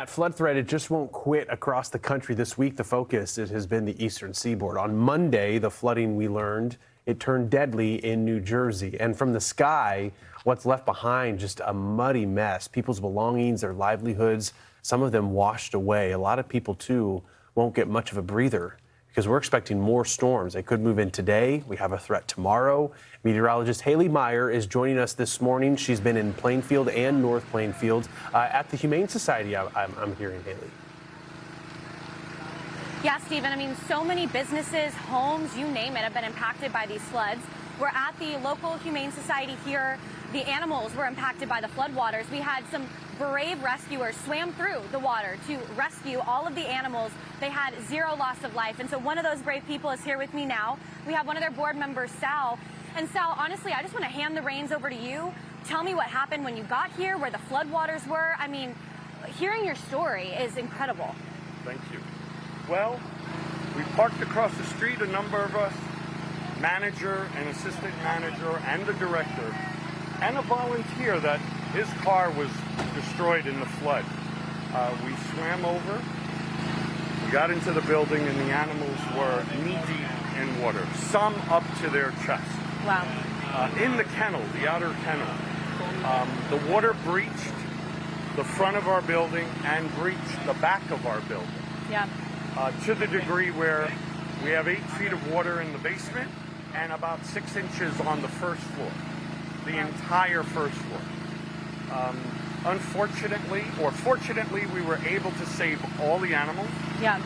That flood threat, it just won't quit across the country this week. The focus, it has been the eastern seaboard. On Monday, the flooding, we learned, it turned deadly in New Jersey. And from the sky, what's left behind, just a muddy mess. People's belongings, their livelihoods, some of them washed away. A lot of people, too, won't get much of a breather because we're expecting more storms. They could move in today. We have a threat tomorrow. Meteorologist Haley Meier is joining us this morning. She's been in Plainfield and North Plainfield at the Humane Society, I'm hearing, Haley. Yeah, Stephen, I mean, so many businesses, homes, you name it, have been impacted by these floods. We're at the local Humane Society here. The animals were impacted by the floodwaters. We had some brave rescuers swam through the water to rescue all of the animals. They had zero loss of life. And so one of those brave people is here with me now. We have one of their board members, Sal. And Sal, honestly, I just want to hand the reins over to you. Tell me what happened when you got here, where the floodwaters were. I mean, hearing your story is incredible. Thank you. Well, we parked across the street, a number of us, manager and assistant manager and the director, and a volunteer that his car was destroyed in the flood. We swam over, we got into the building, and the animals were knee-deep in water, some up to their chest. Wow. In the kennel, the outer kennel, the water breached the front of our building and breached the back of our building. Yeah. To the degree where we have 8 feet of water in the basement and about 6 inches on the first floor, the entire first floor. Unfortunately, or fortunately, we were able to save all the animals. Yeah.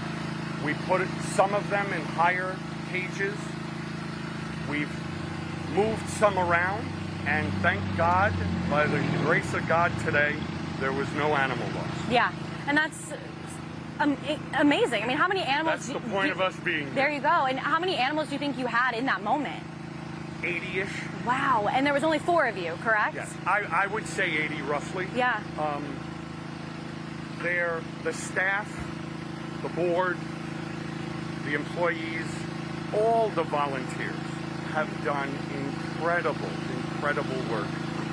We put some of them in higher cages. We've moved some around, and thank God, by the grace of God today, there was no animal loss. Yeah, and that's amazing. I mean, how many animals? That's the point of us being here. There you go. And how many animals do you think you had in that moment? 80-ish. Wow, and there was only 4 of you, correct? Yes, I would say 80 roughly. Yeah. The staff, the board, the employees, all the volunteers have done incredible work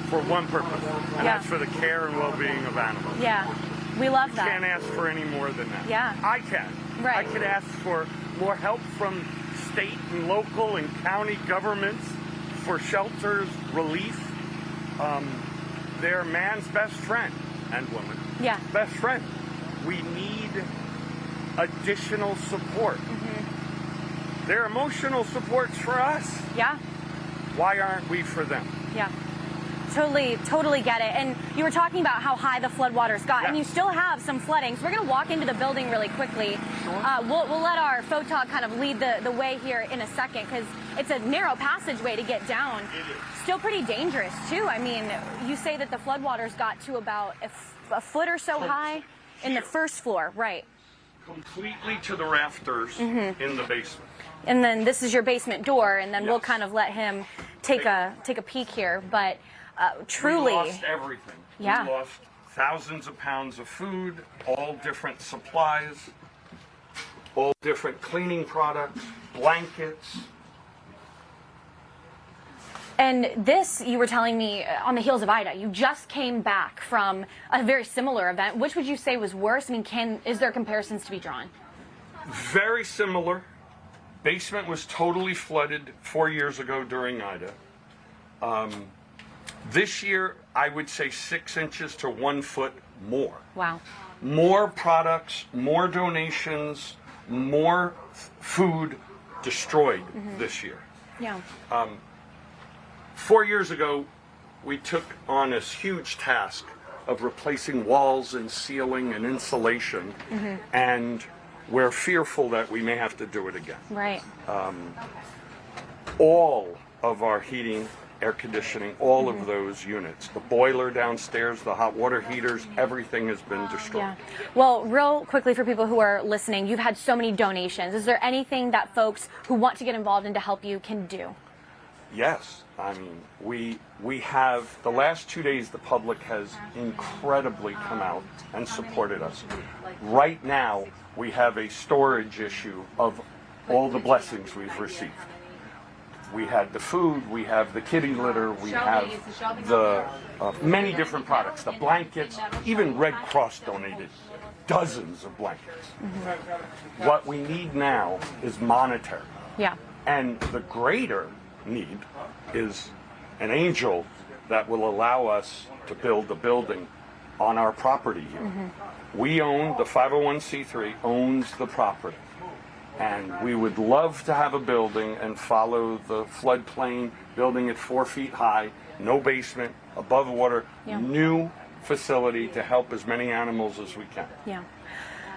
for one purpose, and that's for the care and well-being of animals. Yeah, we love that. Can't ask for any more than that. Yeah. I can. Right. I could ask for more help from state and local and county governments for shelters, relief. They're man's best friend and woman. Yeah. Best friend. We need additional support. Mm-hmm. They're emotional supports for us. Yeah. Why aren't we for them? Yeah. Totally get it. And you were talking about how high the floodwaters got, and you still have some flooding. So we're going to walk into the building really quickly. Sure. We'll let our photog kind of lead the way here in a second, because it's a narrow passageway to get down. It is. Still pretty dangerous, too. I mean, you say that the floodwaters got to about a foot or so high in the first floor, right? Completely to the rafters in the basement. And then this is your basement door, and then Yes. we'll kind of let him take a peek here. But truly, We lost everything. Yeah. We lost thousands of pounds of food, all different supplies, all different cleaning products, blankets. and this, you were telling me, on the heels of Ida, you just came back from a very similar event. Which would you say was worse? I mean, is there comparisons to be drawn? Very similar. Basement was totally flooded 4 years ago during Ida. This year, I would say 6 inches to 1 foot more. Wow. More products, more donations, more food destroyed this year. Yeah. 4 years ago, we took on this huge task of replacing walls and ceiling and insulation, and we're fearful that we may have to do it again. Right. All of our heating, air conditioning, all of those units, the boiler downstairs, the hot water heaters, everything has been destroyed. Yeah. Well, real quickly for people who are listening, you've had so many donations. Is there anything that folks who want to get involved and to help you can do? Yes, I mean, we have, the last 2 days, the public has incredibly come out and supported us. Right now, we have a storage issue of all the blessings we've received. We had the food, we have the kitty litter, we have the many different products, the blankets, even Red Cross donated dozens of blankets. What we need now is monetary. Yeah. And the greater need is an angel that will allow us to build the building on our property here. We own, the 501c3 owns the property. And we would love to have a building and follow the floodplain, building it 4 feet high, no basement, above water, new facility to help as many animals as we can. Yeah.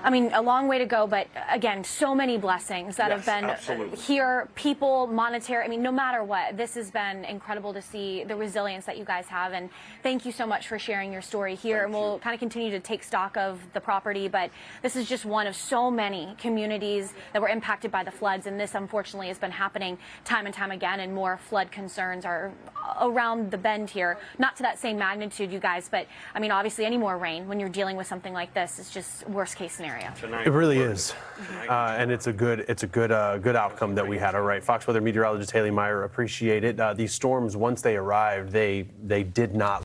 I mean, a long way to go, but again, so many blessings that have been here, people, monetary. I mean, no matter what, this has been incredible to see the resilience that you guys have. And thank you so much for sharing your story here. And we'll kind of continue to take stock of the property. But this is just one of so many communities that were impacted by the floods. And this, unfortunately, has been happening time and time again. And more flood concerns are around the bend here. Not to that same magnitude, you guys. But I mean, obviously, any more rain when you're dealing with something like this is just worst case scenario. It really is, and it's a good outcome that we had. All right, Fox Weather Meteorologist Haley Meier, appreciate it. These storms, once they arrived, they did not